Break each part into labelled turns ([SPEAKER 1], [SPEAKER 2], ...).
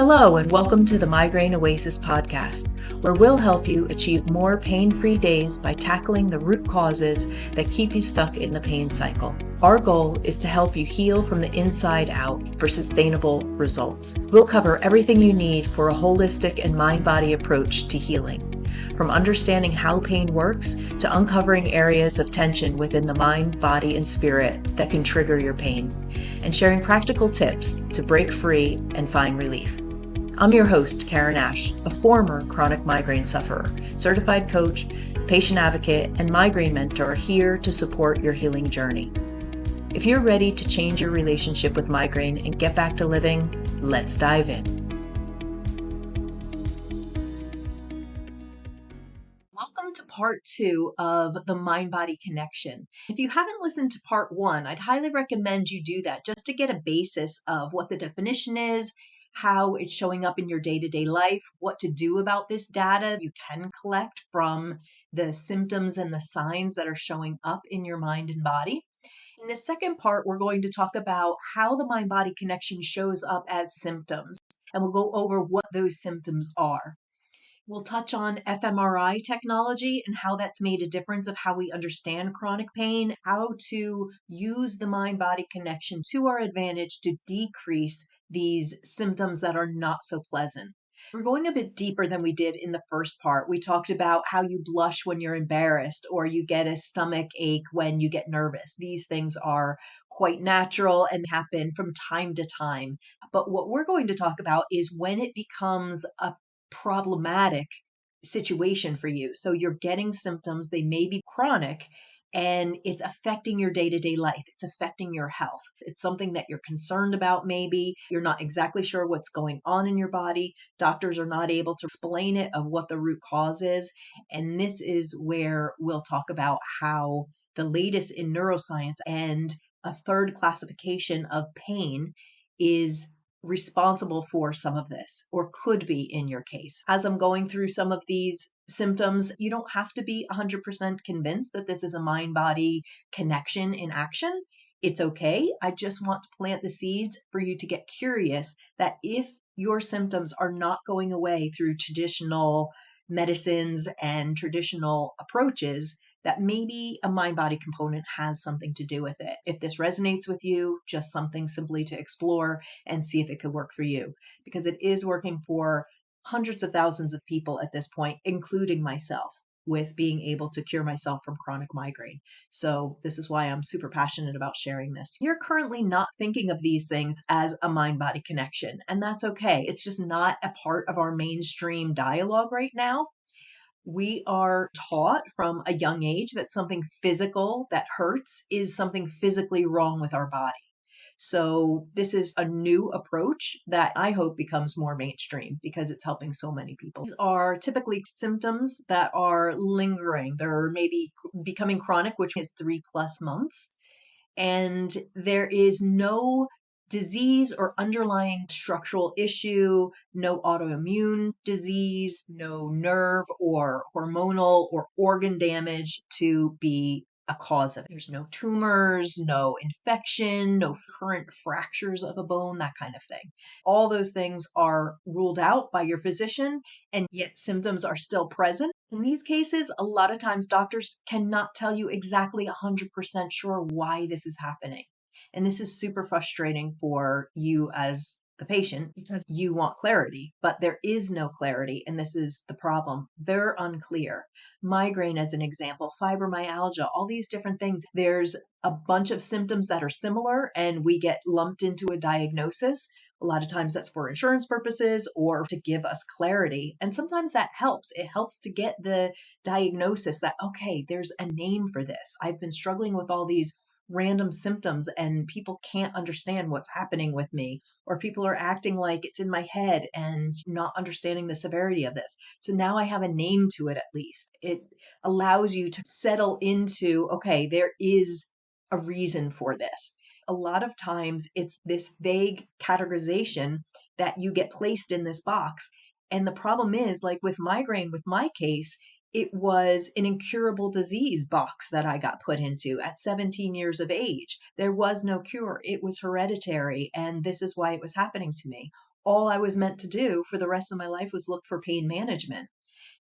[SPEAKER 1] Hello, and welcome to the Migraine Oasis podcast, where we'll help you achieve more pain-free days by tackling the root causes that keep you stuck in the pain cycle. Our goal is to help you heal from the inside out for sustainable results. We'll cover everything you need for a holistic and mind-body approach to healing. From understanding how pain works to uncovering areas of tension within the mind, body, and spirit that can trigger your pain, and sharing practical tips to break free and find relief. I'm your host, Karen Ash, a former chronic migraine sufferer, certified coach, patient advocate, and migraine mentor here to support your healing journey. If you're ready to change your relationship with migraine and get back to living, let's dive in. Welcome to part 2 of the mind-body connection. If you haven't listened to part 1, I'd highly recommend you do that just to get a basis of what the definition is, how it's showing up in your day-to-day life, what to do about this data you can collect from the symptoms and the signs that are showing up in your mind and body. In the second part, we're going to talk about how the mind-body connection shows up as symptoms, and we'll go over what those symptoms are. We'll touch on fMRI technology and how that's made a difference of how we understand chronic pain, how to use the mind-body connection to our advantage to decrease these symptoms that are not so pleasant. We're going a bit deeper than we did in the first part. We talked about how you blush when you're embarrassed or you get a stomach ache when you get nervous. These things are quite natural and happen from time to time. But what we're going to talk about is when it becomes a problematic situation for you. So you're getting symptoms, they may be chronic, and it's affecting your day-to-day life. It's affecting your health. It's something that you're concerned about maybe. You're not exactly sure what's going on in your body. Doctors are not able to explain it of what the root cause is. And this is where we'll talk about how the latest in neuroscience and a third classification of pain is responsible for some of this, or could be in your case. As I'm going through some of these symptoms, you don't have to be 100% convinced that this is a mind-body connection in action. It's okay. I just want to plant the seeds for you to get curious that if your symptoms are not going away through traditional medicines and traditional approaches, that maybe a mind-body component has something to do with it. If this resonates with you, just something simply to explore and see if it could work for you, because it is working for hundreds of thousands of people at this point, including myself, with being able to cure myself from chronic migraine. So this is why I'm super passionate about sharing this. You're currently not thinking of these things as a mind-body connection, and that's okay. It's just not a part of our mainstream dialogue right now. We are taught from a young age that something physical that hurts is something physically wrong with our body. So this is a new approach that I hope becomes more mainstream because it's helping so many people. These are typically symptoms that are lingering. They're maybe becoming chronic, which is 3+ months. And there is no disease or underlying structural issue, no autoimmune disease, no nerve or hormonal or organ damage to be a cause of it. There's no tumors, no infection, no current fractures of a bone, that kind of thing. All those things are ruled out by your physician, and yet symptoms are still present. In these cases, a lot of times doctors cannot tell you exactly 100% sure why this is happening. And this is super frustrating for you as the patient because you want clarity, but there is no clarity. And this is the problem. They're unclear. Migraine, as an example, fibromyalgia, all these different things. There's a bunch of symptoms that are similar and we get lumped into a diagnosis. A lot of times that's for insurance purposes or to give us clarity. And sometimes that helps. It helps to get the diagnosis that, okay, there's a name for this. I've been struggling with all these random symptoms and people can't understand what's happening with me, or people are acting like it's in my head and not understanding the severity of this. So now I have a name to it at least. It allows you to settle into, okay, there is a reason for this. A lot of times it's this vague categorization that you get placed in this box. And the problem is, like with migraine, with my case, it was an incurable disease box that I got put into at 17 years of age. There was no cure. It was hereditary, and this is why it was happening to me. all I was meant to do for the rest of my life was look for pain management.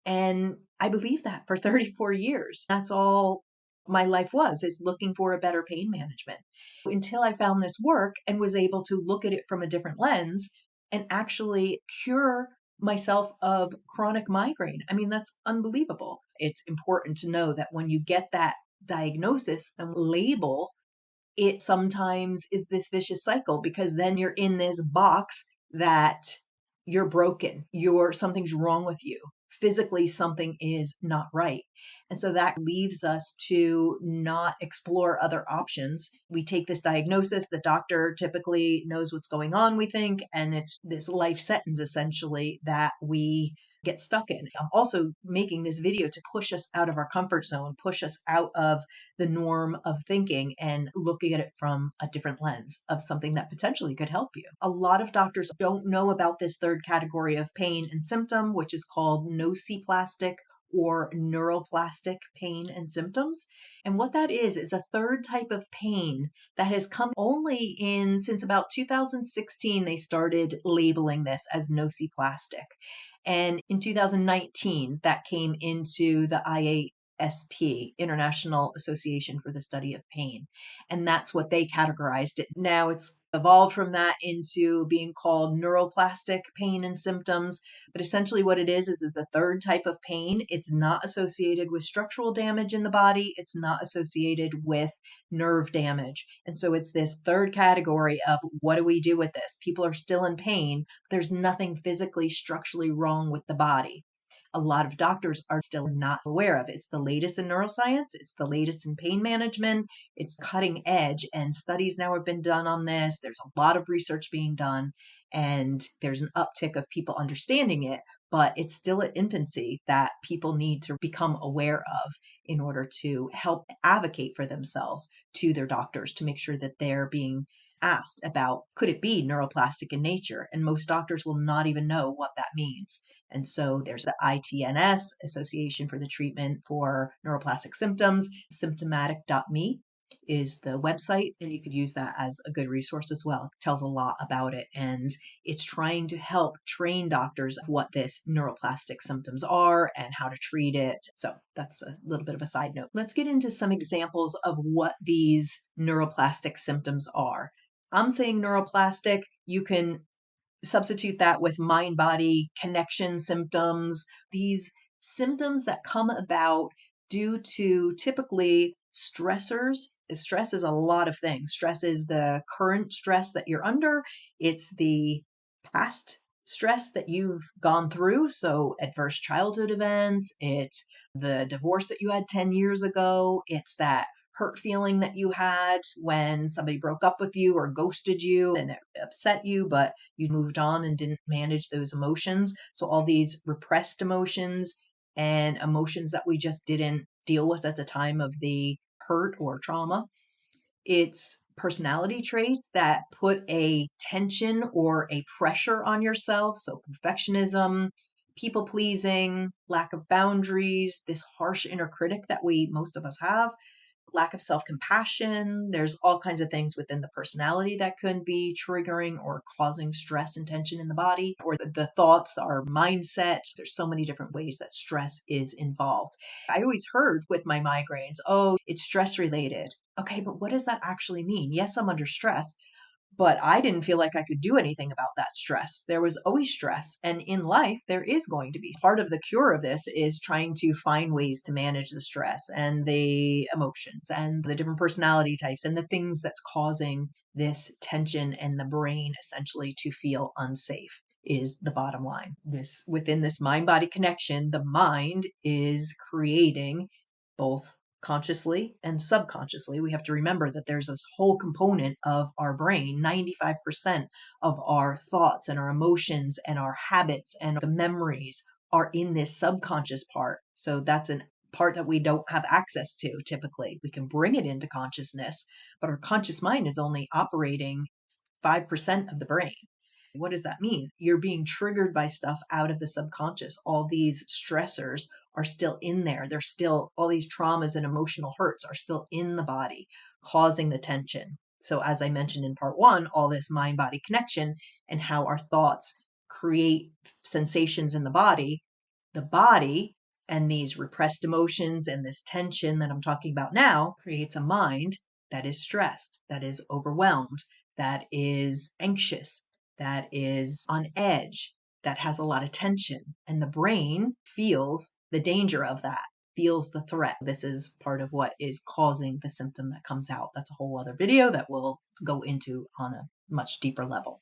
[SPEAKER 1] And I believed that for 34 years. That's all my life was, is looking for a better pain management. Until I found this work and was able to look at it from a different lens and actually cure myself of chronic migraine. I mean, that's unbelievable. It's important to know that when you get that diagnosis and label, it sometimes is this vicious cycle because then you're in this box that you're broken, something's wrong with you. Physically, something is not right. And so that leaves us to not explore other options. We take this diagnosis, the doctor typically knows what's going on, we think, and it's this life sentence essentially that we get stuck in. I'm also making this video to push us out of our comfort zone, push us out of the norm of thinking and looking at it from a different lens of something that potentially could help you. A lot of doctors don't know about this third category of pain and symptom, which is called nociplastic or neuroplastic pain and symptoms. And what that is a third type of pain that has come only in since about 2016, they started labeling this as nociplastic. And in 2019, that came into the IASP, International Association for the Study of Pain. And that's what they categorized it. Now it's evolved from that into being called neuroplastic pain and symptoms. But essentially what it is the third type of pain. It's not associated with structural damage in the body. It's not associated with nerve damage. And so it's this third category of what do we do with this? People are still in pain. There's nothing physically, structurally wrong with the body. A lot of doctors are still not aware of it. It's the latest in neuroscience. It's the latest in pain management. It's cutting edge, and studies now have been done on this. There's a lot of research being done, and there's an uptick of people understanding it, but it's still at infancy that people need to become aware of in order to help advocate for themselves to their doctors to make sure that they're being asked about, could it be neuroplastic in nature? And most doctors will not even know what that means. And so there's the ITNS, Association for the Treatment for Neuroplastic Symptoms. Symptomatic.me is the website, and you could use that as a good resource as well. It tells a lot about it, and it's trying to help train doctors what this neuroplastic symptoms are and how to treat it. So that's a little bit of a side note. Let's get into some examples of what these neuroplastic symptoms are. I'm saying neuroplastic. You can substitute that with mind-body connection symptoms, these symptoms that come about due to typically stressors. Stress is a lot of things. Stress is the current stress that you're under. It's the past stress that you've gone through. So adverse childhood events, it's the divorce that you had 10 years ago. It's that hurt feeling that you had when somebody broke up with you or ghosted you and it upset you, but you moved on and didn't manage those emotions. So all these repressed emotions and emotions that we just didn't deal with at the time of the hurt or trauma. It's personality traits that put a tension or a pressure on yourself. So perfectionism, people pleasing, lack of boundaries, this harsh inner critic that most of us have, lack of self-compassion. There's all kinds of things within the personality that could be triggering or causing stress and tension in the body, or the thoughts, our mindset. There's so many different ways that stress is involved. I always heard with my migraines, oh, it's stress related. Okay, but what does that actually mean? Yes, I'm under stress, but I didn't feel like I could do anything about that stress. There was always stress. And in life, there is going to be. Part of the cure of this is trying to find ways to manage the stress and the emotions and the different personality types and the things that's causing this tension and the brain essentially to feel unsafe is the bottom line. Within this mind-body connection, the mind is creating both consciously and subconsciously. We have to remember that there's this whole component of our brain. 95% of our thoughts and our emotions and our habits and the memories are in this subconscious part. So that's a part that we don't have access to typically. We can bring it into consciousness, but our conscious mind is only operating 5% of the brain. What does that mean? You're being triggered by stuff out of the subconscious. All these stressors are still in there. All these traumas and emotional hurts are still in the body, causing the tension. So as I mentioned in part one, all this mind-body connection and how our thoughts create sensations in the body and these repressed emotions and this tension that I'm talking about now creates a mind that is stressed, that is overwhelmed, that is anxious, that is on edge, that has a lot of tension. And the brain feels the danger of that, feels the threat. This is part of what is causing the symptom that comes out. That's a whole other video that we'll go into on a much deeper level.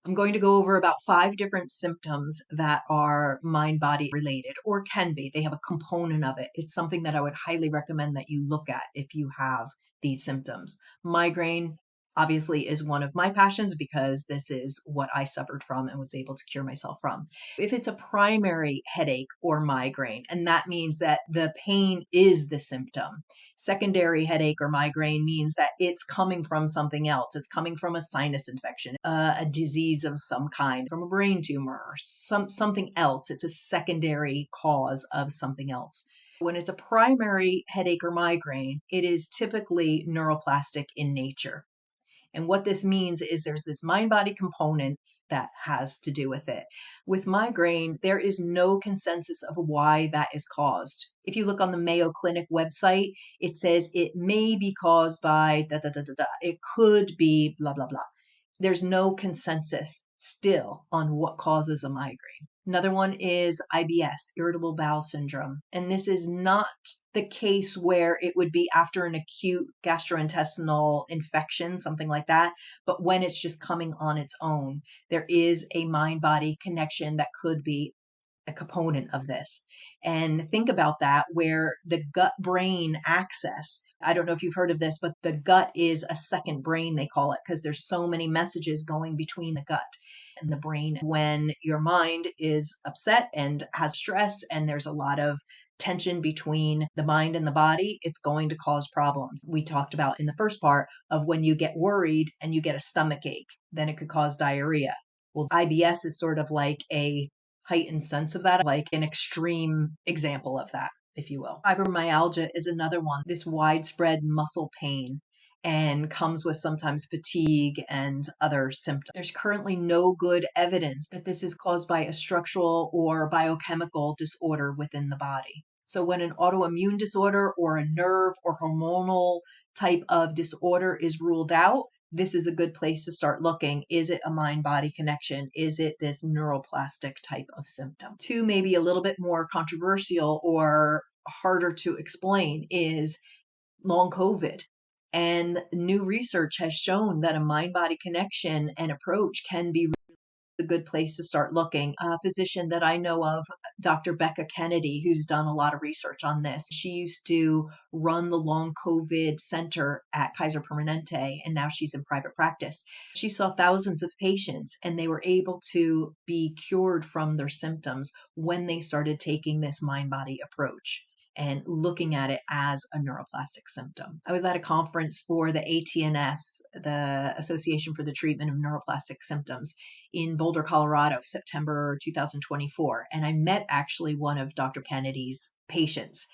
[SPEAKER 1] I'm going to go over about 5 different symptoms that are mind-body related or can be. They have a component of it. It's something that I would highly recommend that you look at if you have these symptoms. Migraine obviously is one of my passions because this is what I suffered from and was able to cure myself from. If it's a primary headache or migraine, and that means that the pain is the symptom. Secondary headache or migraine means that it's coming from something else. It's coming from a sinus infection, a disease of some kind, from a brain tumor, or something else. It's a secondary cause of something else. When it's a primary headache or migraine, it is typically neuroplastic in nature. And what this means is there's this mind-body component that has to do with it. With migraine, there is no consensus of why that is caused. If you look on the Mayo Clinic website, it says it may be caused by da da da da da. It could be blah blah blah. There's no consensus still on what causes a migraine. Another one is IBS, irritable bowel syndrome. And this is not the case where it would be after an acute gastrointestinal infection, something like that. But when it's just coming on its own, there is a mind-body connection that could be a component of this. And think about that, where the gut brain axis, I don't know if you've heard of this, but the gut is a second brain, they call it, because there's so many messages going between the gut and the brain. When your mind is upset and has stress and there's a lot of tension between the mind and the body, it's going to cause problems. We talked about in the first part of when you get worried and you get a stomach ache, then it could cause diarrhea. Well, IBS is sort of like a heightened sense of that, like an extreme example of that, if you will. Fibromyalgia is another one, this widespread muscle pain, and comes with sometimes fatigue and other symptoms. There's currently no good evidence that this is caused by a structural or biochemical disorder within the body. So when an autoimmune disorder or a nerve or hormonal type of disorder is ruled out, this is a good place to start looking. Is it a mind-body connection? Is it this neuroplastic type of symptom? 2, maybe a little bit more controversial or harder to explain, is long COVID. And new research has shown that a mind-body connection and approach can be a good place to start looking. A physician that I know of, Dr. Becca Kennedy, who's done a lot of research on this. She used to run the long COVID center at Kaiser Permanente, and now she's in private practice. She saw thousands of patients, and they were able to be cured from their symptoms when they started taking this mind-body approach and looking at it as a neuroplastic symptom. I was at a conference for the ATNS, the Association for the Treatment of Neuroplastic Symptoms, in Boulder, Colorado, September 2024. And I met actually one of Dr. Kennedy's patients.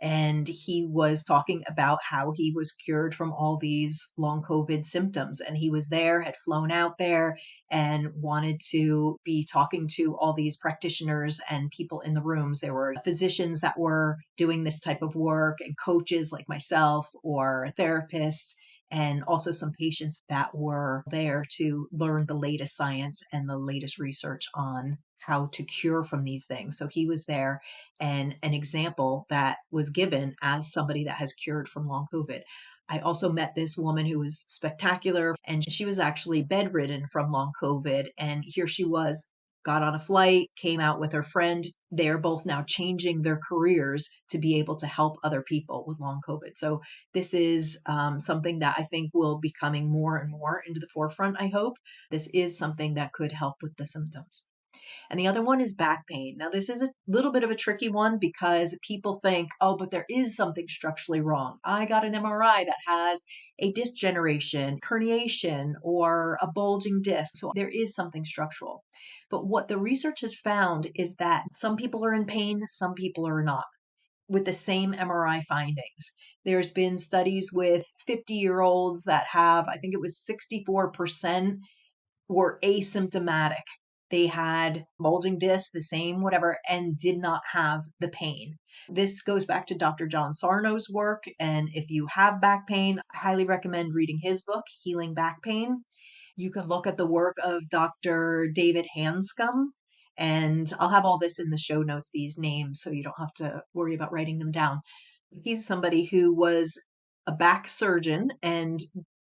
[SPEAKER 1] And he was talking about how he was cured from all these long COVID symptoms. And he was there, had flown out there, and wanted to be talking to all these practitioners and people in the rooms. There were physicians that were doing this type of work and coaches like myself or therapists, and also some patients that were there to learn the latest science and the latest research on how to cure from these things. So he was there, and an example that was given as somebody that has cured from long COVID. I also met this woman who was spectacular, and she was actually bedridden from long COVID. And here she was, got on a flight, came out with her friend. They're both now changing their careers to be able to help other people with long COVID. So this is something that I think will be coming more and more into the forefront, I hope. This is something that could help with the symptoms. And the other one is back pain. Now, this is a little bit of a tricky one because people think, oh, but there is something structurally wrong. I got an MRI that has a disc generation, herniation, or a bulging disc. So there is something structural. But what the research has found is that some people are in pain, some people are not, with the same MRI findings. There's been studies with 50-year-olds that have, I think it was 64% were asymptomatic. They had bulging discs, the same, whatever, and did not have the pain. This goes back to Dr. John Sarno's work. And if you have back pain, I highly recommend reading his book, Healing Back Pain. You can look at the work of Dr. David Hanscom. And I'll have all this in the show notes, these names, so you don't have to worry about writing them down. He's somebody who was a back surgeon and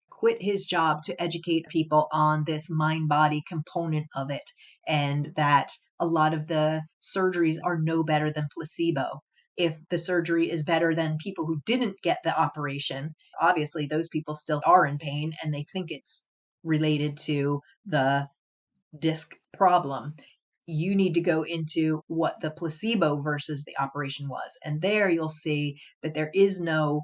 [SPEAKER 1] quit his job to educate people on this mind body component of it, and that a lot of the surgeries are no better than placebo. If the surgery is better than people who didn't get the operation, obviously those people still are in pain and they think it's related to the disc problem. You need to go into what the placebo versus the operation was. And there you'll see that there is no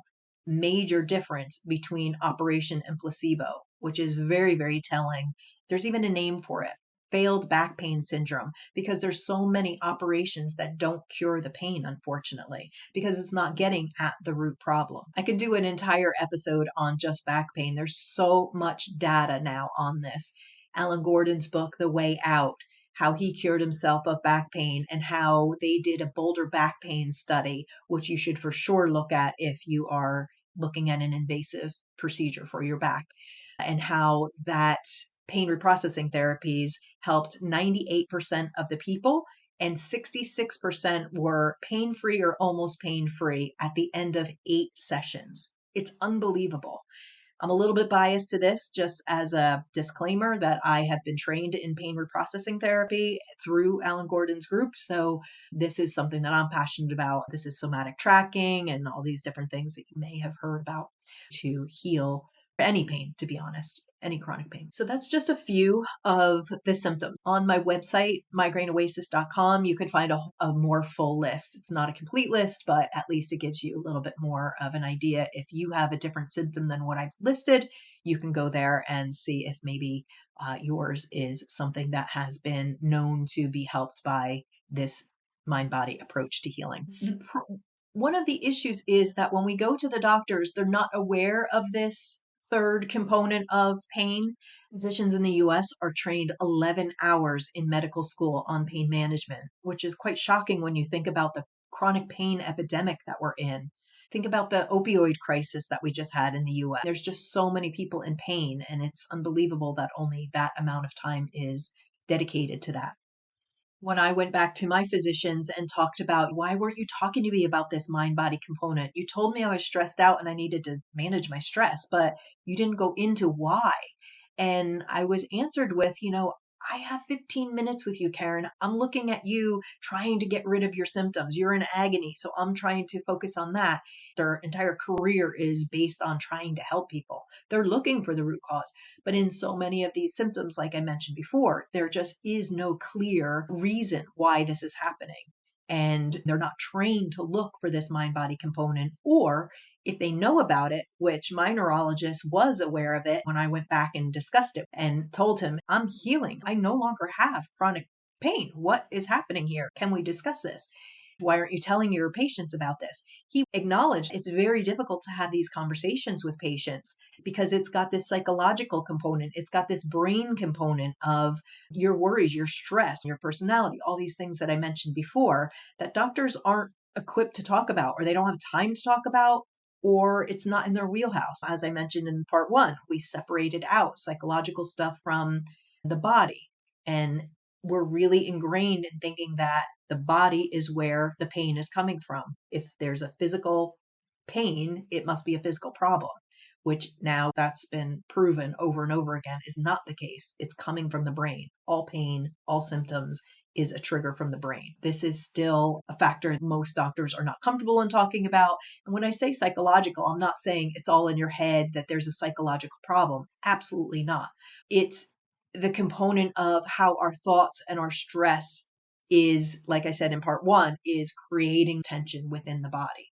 [SPEAKER 1] major difference between operation and placebo, which is very, very telling. There's even a name for it, failed back pain syndrome, because there's so many operations that don't cure the pain, unfortunately, because it's not getting at the root problem. I could do an entire episode on just back pain. There's so much data now on this. Alan Gordon's book, The Way Out, how he cured himself of back pain, and how they did a Boulder back pain study, which you should for sure look at if you are looking at an invasive procedure for your back, and how that pain reprocessing therapies helped 98% of the people, and 66% were pain-free or almost pain-free at the end of 8 sessions. It's unbelievable. I'm a little bit biased to this, just as a disclaimer that I have been trained in pain reprocessing therapy through Alan Gordon's group. So this is something that I'm passionate about. This is somatic tracking and all these different things that you may have heard about to heal any pain, to be honest, any chronic pain. So that's just a few of the symptoms. On my website, migraineoasis.com, you can find a more full list. It's not a complete list, but at least it gives you a little bit more of an idea. If you have a different symptom than what I've listed, you can go there and see if maybe yours is something that has been known to be helped by this mind-body approach to healing. One of the issues is that when we go to the doctors, they're not aware of this third component of pain. Physicians in the US are trained 11 hours in medical school on pain management, which is quite shocking when you think about the chronic pain epidemic that we're in. Think about the opioid crisis that we just had in the US. There's just so many people in pain, and it's unbelievable that only that amount of time is dedicated to that. When I went back to my physicians and talked about, why weren't you talking to me about this mind body component? You told me I was stressed out and I needed to manage my stress, but you didn't go into why. And I was answered with, I have 15 minutes with you, Karen. I'm looking at you trying to get rid of your symptoms. You're in agony, so I'm trying to focus on that. Their entire career is based on trying to help people. They're looking for the root cause. But in so many of these symptoms, like I mentioned before, there just is no clear reason why this is happening. And they're not trained to look for this mind body component, or if they know about it, which my neurologist was aware of it when I went back and discussed it and told him, I'm healing. I no longer have chronic pain. What is happening here? Can we discuss this? Why aren't you telling your patients about this? He acknowledged it's very difficult to have these conversations with patients because it's got this psychological component. It's got this brain component of your worries, your stress, your personality, all these things that I mentioned before that doctors aren't equipped to talk about, or they don't have time to talk about, or it's not in their wheelhouse. As I mentioned in part 1, we separated out psychological stuff from the body. And we're really ingrained in thinking that the body is where the pain is coming from. If there's a physical pain, it must be a physical problem, which now that's been proven over and over again is not the case. It's coming from the brain. All pain, all symptoms is a trigger from the brain. This is still a factor most doctors are not comfortable in talking about. And when I say psychological, I'm not saying it's all in your head, that there's a psychological problem. Absolutely not. It's the component of how our thoughts and our stress is, like I said in part 1, is creating tension within the body.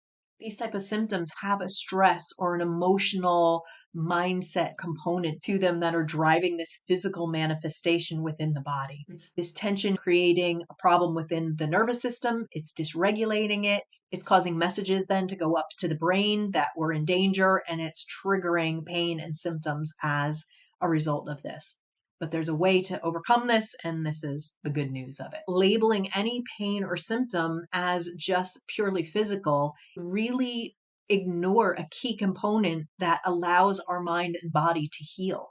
[SPEAKER 1] These type of symptoms have a stress or an emotional mindset component to them that are driving this physical manifestation within the body. It's this tension creating a problem within the nervous system. It's dysregulating it. It's causing messages then to go up to the brain that we're in danger, and it's triggering pain and symptoms as a result of this. But there's a way to overcome this, and this is the good news of it. Labeling any pain or symptom as just purely physical really ignore a key component that allows our mind and body to heal.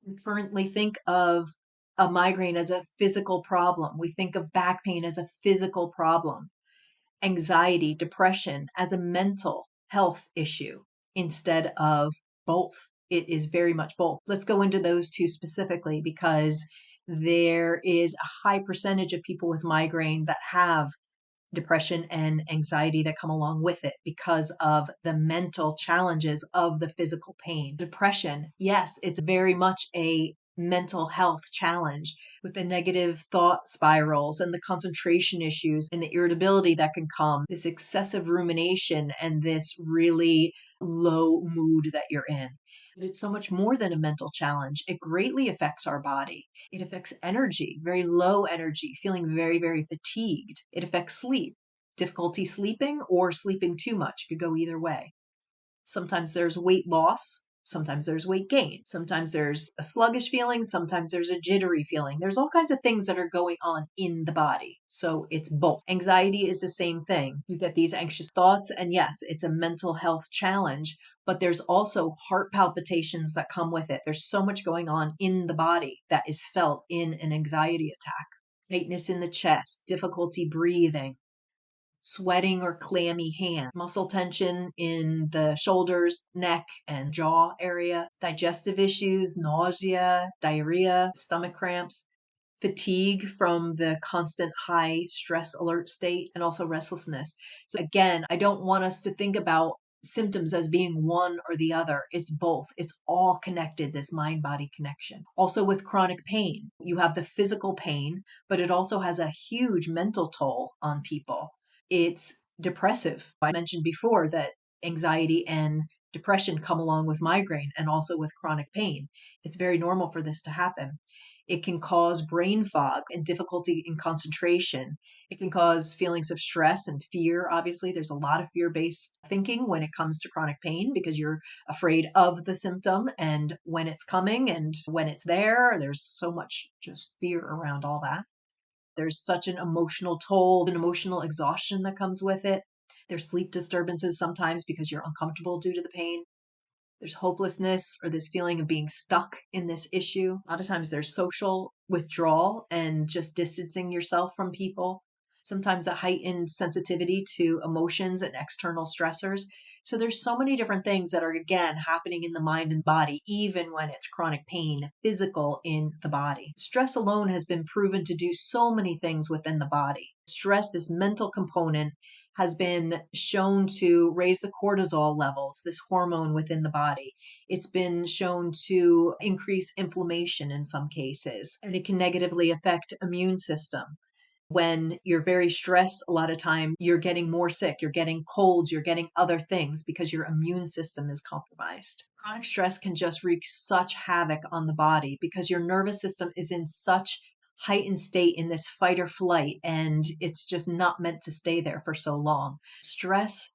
[SPEAKER 1] We currently think of a migraine as a physical problem. We think of back pain as a physical problem, anxiety, depression as a mental health issue instead of both. It is very much both. Let's go into those two specifically because there is a high percentage of people with migraine that have depression and anxiety that come along with it because of the mental challenges of the physical pain. Depression, yes, it's very much a mental health challenge with the negative thought spirals and the concentration issues and the irritability that can come, this excessive rumination and this really low mood that you're in. It's so much more than a mental challenge. It greatly affects our body. It affects energy, very low energy, feeling very, very fatigued. It affects sleep, difficulty sleeping or sleeping too much. It could go either way. Sometimes there's weight loss. Sometimes there's weight gain. Sometimes there's a sluggish feeling. Sometimes there's a jittery feeling. There's all kinds of things that are going on in the body. So it's both. Anxiety is the same thing. You get these anxious thoughts, and yes, it's a mental health challenge, but there's also heart palpitations that come with it. There's so much going on in the body that is felt in an anxiety attack. Tightness in the chest, difficulty breathing, sweating or clammy hand, muscle tension in the shoulders, neck, and jaw area, digestive issues, nausea, diarrhea, stomach cramps, fatigue from the constant high stress alert state, and also restlessness. So again, I don't want us to think about symptoms as being one or the other. It's both. It's all connected, this mind-body connection. Also with chronic pain, you have the physical pain, but it also has a huge mental toll on people. It's depressive. I mentioned before that anxiety and depression come along with migraine and also with chronic pain. It's very normal for this to happen. It can cause brain fog and difficulty in concentration. It can cause feelings of stress and fear. Obviously, there's a lot of fear-based thinking when it comes to chronic pain because you're afraid of the symptom and when it's coming and when it's there. There's so much just fear around all that. There's such an emotional toll, an emotional exhaustion that comes with it. There's sleep disturbances sometimes because you're uncomfortable due to the pain. There's hopelessness or this feeling of being stuck in this issue. A lot of times there's social withdrawal and just distancing yourself from people. Sometimes a heightened sensitivity to emotions and external stressors. So there's so many different things that are, again, happening in the mind and body, even when it's chronic pain, physical in the body. Stress alone has been proven to do so many things within the body. Stress, this mental component, has been shown to raise the cortisol levels, this hormone within the body. It's been shown to increase inflammation in some cases, and it can negatively affect immune system. When you're very stressed, a lot of time you're getting more sick, you're getting colds, you're getting other things because your immune system is compromised. Chronic stress can just wreak such havoc on the body because your nervous system is in such heightened state in this fight or flight, and it's just not meant to stay there for so long. Stress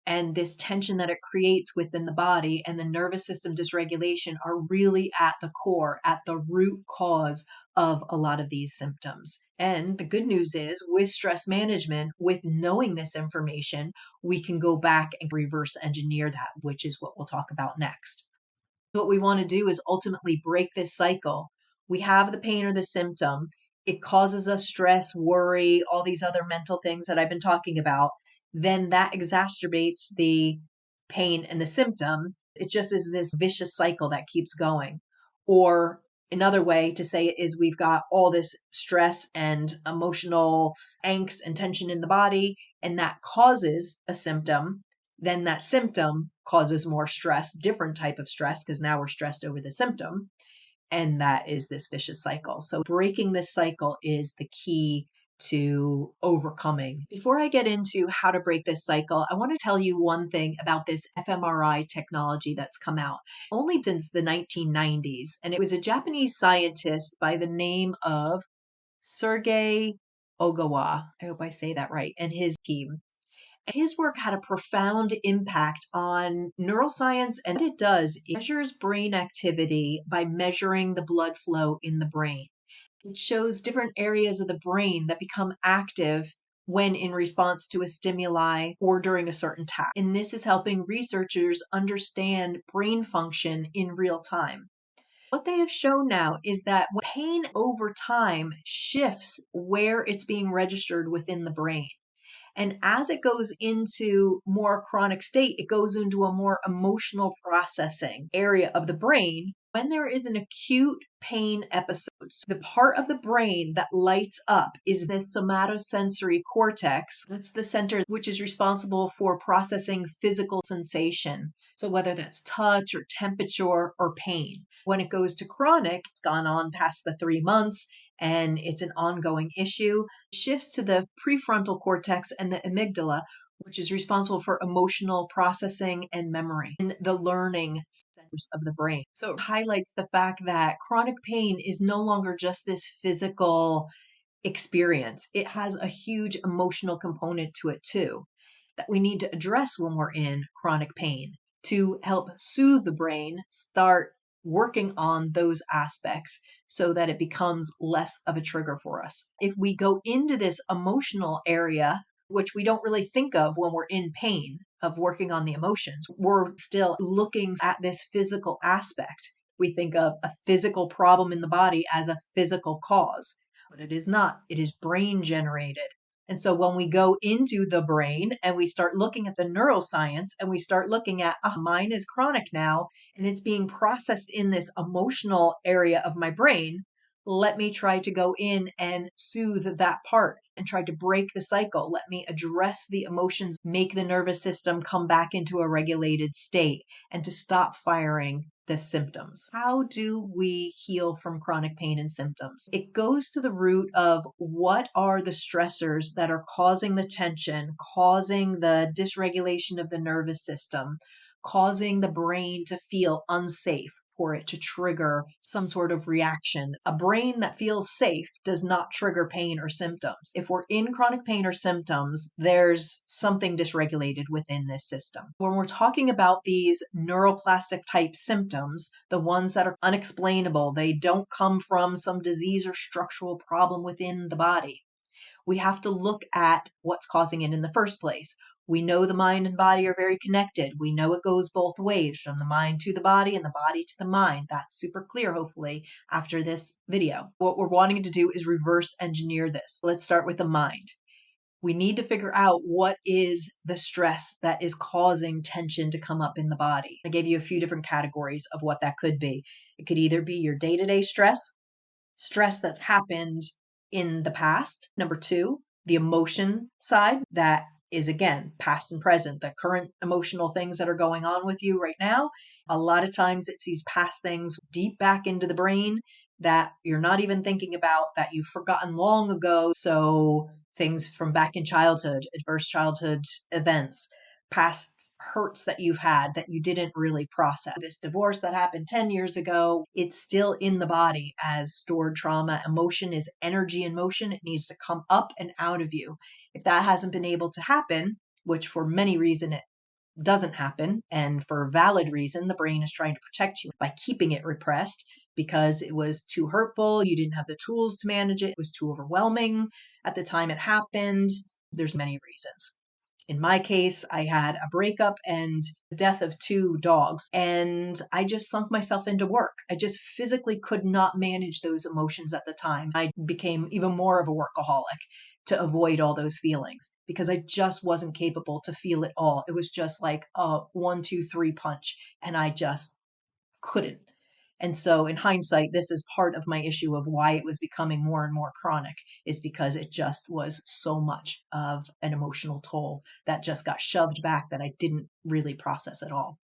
[SPEAKER 1] and this tension that it creates within the body and the nervous system dysregulation are really at the core, at the root cause of a lot of these symptoms. And the good news is with stress management, with knowing this information, we can go back and reverse engineer that, which is what we'll talk about next. What we want to do is ultimately break this cycle. We have the pain or the symptom. It causes us stress, worry, all these other mental things that I've been talking about. Then that exacerbates the pain and the symptom. It just is this vicious cycle that keeps going. Or another way to say it is we've got all this stress and emotional angst and tension in the body, and that causes a symptom. Then that symptom causes more stress, different type of stress, because now we're stressed over the symptom. And that is this vicious cycle. So breaking this cycle is the key to overcoming. Before I get into how to break this cycle, I want to tell you one thing about this fMRI technology that's come out only since the 1990s. And it was a Japanese scientist by the name of Sergei Ogawa. I hope I say that right. And his team. His work had a profound impact on neuroscience, and what it does, it measures brain activity by measuring the blood flow in the brain. It shows different areas of the brain that become active when in response to a stimuli or during a certain task. And this is helping researchers understand brain function in real time. What they have shown now is that pain over time shifts where it's being registered within the brain. And as it goes into more chronic state, it goes into a more emotional processing area of the brain. When there is an acute pain episode, so the part of the brain that lights up is this somatosensory cortex. That's the center which is responsible for processing physical sensation. So whether that's touch or temperature or pain. When it goes to chronic, it's gone on past the 3 months and it's an ongoing issue, shifts to the prefrontal cortex and the amygdala, which is responsible for emotional processing and memory and the learning centers of the brain. So it highlights the fact that chronic pain is no longer just this physical experience. It has a huge emotional component to it too, that we need to address when we're in chronic pain to help soothe the brain, start working on those aspects so that it becomes less of a trigger for us. If we go into this emotional area, which we don't really think of when we're in pain, of working on the emotions, we're still looking at this physical aspect. We think of a physical problem in the body as a physical cause, but it is not. It is brain generated. And so when we go into the brain and we start looking at the neuroscience and we start looking at, mine is chronic now and it's being processed in this emotional area of my brain, let me try to go in and soothe that part and try to break the cycle. Let me address the emotions, make the nervous system come back into a regulated state and to stop firing the symptoms. How do we heal from chronic pain and symptoms? It goes to the root of what are the stressors that are causing the tension, causing the dysregulation of the nervous system, causing the brain to feel unsafe, for it to trigger some sort of reaction. A brain that feels safe does not trigger pain or symptoms. If we're in chronic pain or symptoms, there's something dysregulated within this system. When we're talking about these neuroplastic type symptoms, the ones that are unexplainable, they don't come from some disease or structural problem within the body. We have to look at what's causing it in the first place. We know the mind and body are very connected. We know it goes both ways, from the mind to the body and the body to the mind. That's super clear, hopefully, after this video. What we're wanting to do is reverse engineer this. Let's start with the mind. We need to figure out what is the stress that is causing tension to come up in the body. I gave you a few different categories of what that could be. It could either be your day-to-day stress that's happened in the past. Number two, the emotion side, that is again past and present, the current emotional things that are going on with you right now. A lot of times it's these past things deep back into the brain that you're not even thinking about, that you've forgotten long ago. So things from back in childhood, adverse childhood events, past hurts that you've had that you didn't really process. This divorce that happened 10 years ago, it's still in the body as stored trauma. Emotion is energy in motion. It needs to come up and out of you. If that hasn't been able to happen, which for many reasons it doesn't happen, and for a valid reason, the brain is trying to protect you by keeping it repressed because it was too hurtful. You didn't have the tools to manage it. It was too overwhelming at the time it happened. There's many reasons. In my case, I had a breakup and the death of two dogs, and I just sunk myself into work. I just physically could not manage those emotions at the time. I became even more of a workaholic to avoid all those feelings because I just wasn't capable to feel it all. It was just like a 1, 2, 3 punch, and I just couldn't. And so in hindsight, this is part of my issue of why it was becoming more and more chronic, is because it just was so much of an emotional toll that just got shoved back that I didn't really process at all.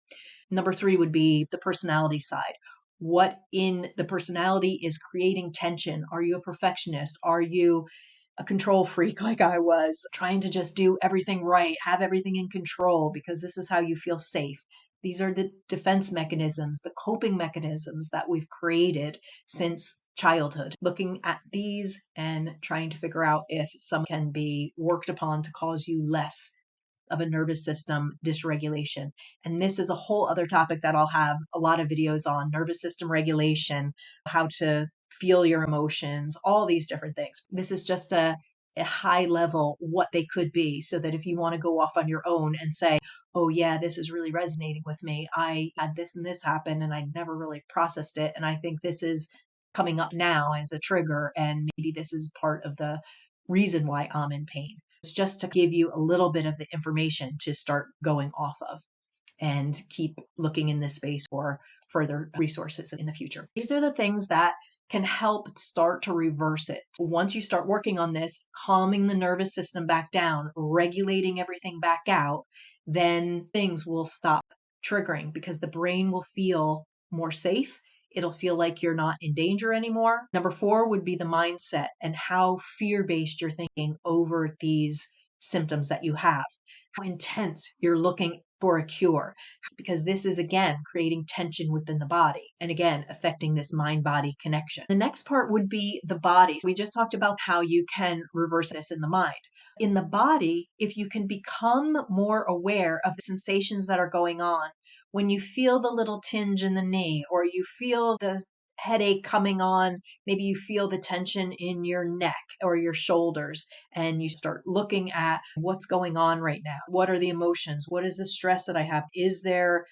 [SPEAKER 1] Number three would be the personality side. What in the personality is creating tension? Are you a perfectionist? Are you a control freak like I was, trying to just do everything right, have everything in control because this is how you feel safe. These are the defense mechanisms, the coping mechanisms that we've created since childhood. Looking at these and trying to figure out if some can be worked upon to cause you less of a nervous system dysregulation. And this is a whole other topic that I'll have a lot of videos on: nervous system regulation, how to feel your emotions, all these different things. This is just a high level what they could be, so that if you want to go off on your own and say, oh yeah, this is really resonating with me. I had this and this happen and I never really processed it. And I think this is coming up now as a trigger. And maybe this is part of the reason why I'm in pain. It's just to give you a little bit of the information to start going off of and keep looking in this space for further resources in the future. These are the things that can help start to reverse it. Once you start working on this, calming the nervous system back down, regulating everything back out, then things will stop triggering because the brain will feel more safe. It'll feel like you're not in danger anymore. Number 4 would be the mindset and how fear-based you're thinking over these symptoms that you have, how intense you're looking for a cure, because this is again creating tension within the body and again affecting this mind-body connection. The next part would be the body. We just talked about how you can reverse this in the mind. In the body, if you can become more aware of the sensations that are going on, when you feel the little tinge in the knee or you feel the headache coming on, maybe you feel the tension in your neck or your shoulders, and you start looking at what's going on right now. What are the emotions? What is the stress that I have? Is there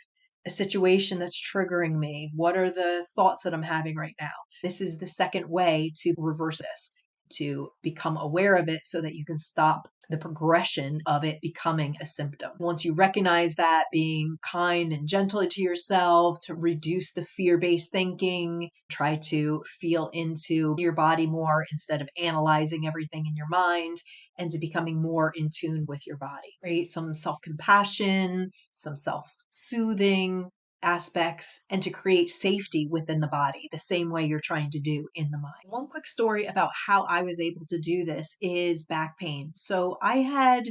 [SPEAKER 1] a situation that's triggering me? What are the thoughts that I'm having right now? This is the second way to reverse this, to become aware of it so that you can stop the progression of it becoming a symptom. Once you recognize that, being kind and gentle to yourself to reduce the fear-based thinking, try to feel into your body more instead of analyzing everything in your mind, and to becoming more in tune with your body. Right? Some self-compassion, some self-soothing aspects, and to create safety within the body the same way you're trying to do in the mind. One quick story about how I was able to do this is back pain. So I had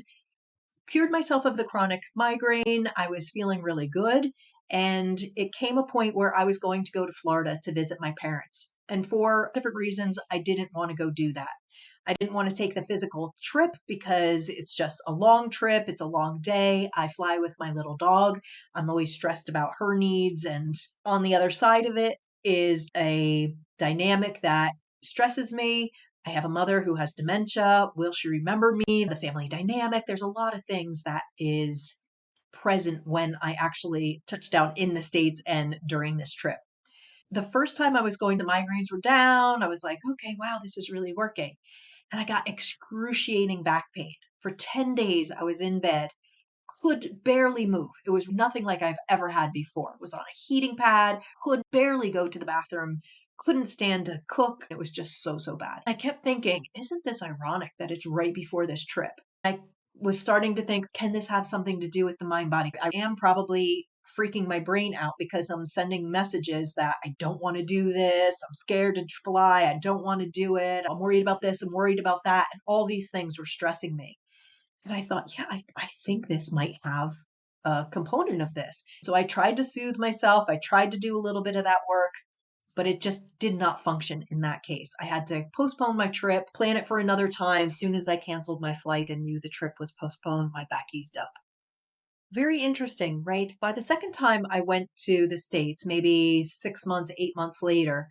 [SPEAKER 1] cured myself of the chronic migraine. I was feeling really good. And it came a point where I was going to go to Florida to visit my parents. And for different reasons, I didn't want to go do that. I didn't want to take the physical trip because it's just a long trip. It's a long day. I fly with my little dog. I'm always stressed about her needs. And on the other side of it is a dynamic that stresses me. I have a mother who has dementia. Will she remember me? The family dynamic. There's a lot of things that is present when I actually touched down in the States and during this trip. The first time I was going, the migraines were down. I was like, okay, wow, this is really working. And I got excruciating back pain. For 10 days, I was in bed, could barely move. It was nothing like I've ever had before. Was on a heating pad, could barely go to the bathroom, couldn't stand to cook. It was just so bad. I kept thinking, isn't this ironic that it's right before this trip? I was starting to think, can this have something to do with the mind body? I am probably freaking my brain out because I'm sending messages that I don't want to do this. I'm scared to fly. I don't want to do it. I'm worried about this. I'm worried about that. And all these things were stressing me. And I thought, yeah, I think this might have a component of this. So I tried to soothe myself. I tried to do a little bit of that work, but it just did not function in that case. I had to postpone my trip, plan it for another time. As soon as I canceled my flight and knew the trip was postponed, my back eased up. Very interesting, right? By the second time I went to the States, maybe 6 months, 8 months later,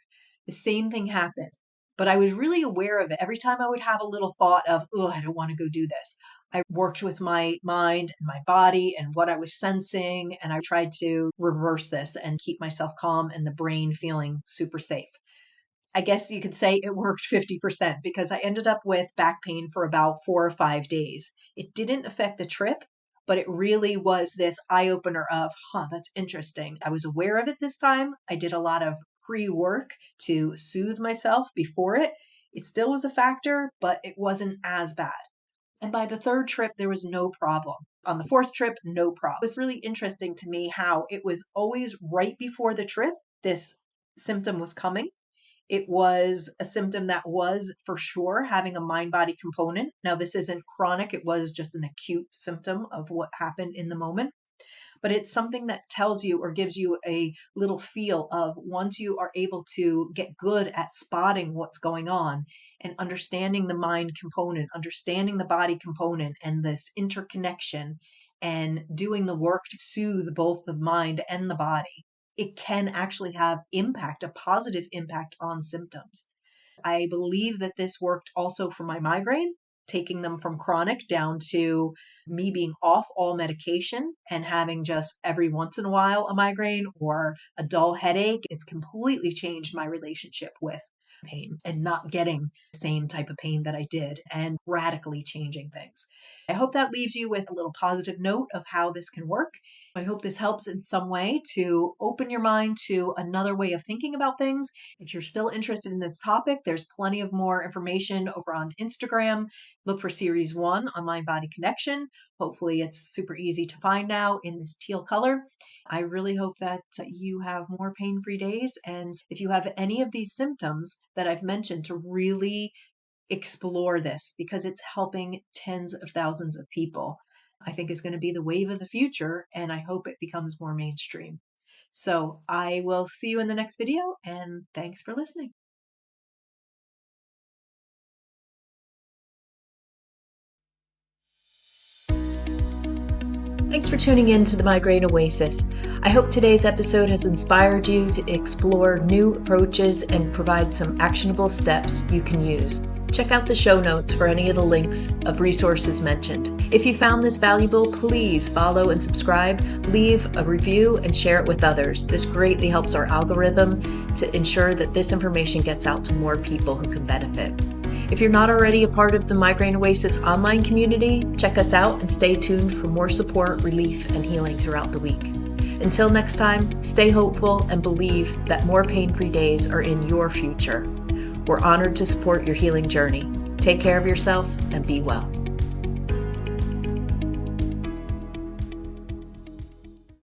[SPEAKER 1] the same thing happened. But I was really aware of it. Every time I would have a little thought of, oh, I don't want to go do this, I worked with my mind and my body and what I was sensing. And I tried to reverse this and keep myself calm and the brain feeling super safe. I guess you could say it worked 50% because I ended up with back pain for about 4 or 5 days. It didn't affect the trip, but it really was this eye opener of, that's interesting. I was aware of it this time. I did a lot of pre work to soothe myself before it. It still was a factor, but it wasn't as bad. And by the third trip, there was no problem. On the fourth trip, no problem. It was really interesting to me how it was always right before the trip, this symptom was coming. It was a symptom that was for sure having a mind-body component. Now, this isn't chronic. It was just an acute symptom of what happened in the moment. But it's something that tells you or gives you a little feel of once you are able to get good at spotting what's going on and understanding the mind component, understanding the body component, and this interconnection, and doing the work to soothe both the mind and the body, it can actually have impact, a positive impact on symptoms. I believe that this worked also for my migraine, taking them from chronic down to me being off all medication and having just every once in a while a migraine or a dull headache. It's completely changed my relationship with pain and not getting the same type of pain that I did and radically changing things. I hope that leaves you with a little positive note of how this can work. I hope this helps in some way to open your mind to another way of thinking about things. If you're still interested in this topic, there's plenty of more information over on Instagram. Look for series 1 on Mind Body Connection. Hopefully, it's super easy to find now in this teal color. I really hope that you have more pain free days. And if you have any of these symptoms that I've mentioned, to really explore this because it's helping tens of thousands of people. I think is going to be the wave of the future, and I hope it becomes more mainstream. So I will see you in the next video, and thanks for listening. Thanks for tuning in to the Migraine Oasis. I hope today's episode has inspired you to explore new approaches and provide some actionable steps you can use. Check out the show notes for any of the links of resources mentioned. If you found this valuable, please follow and subscribe, leave a review, and share it with others. This greatly helps our algorithm to ensure that this information gets out to more people who can benefit. If you're not already a part of the Migraine Oasis online community, check us out and stay tuned for more support, relief, and healing throughout the week. Until next time, stay hopeful and believe that more pain-free days are in your future. We're honored to support your healing journey. Take care of yourself and be well.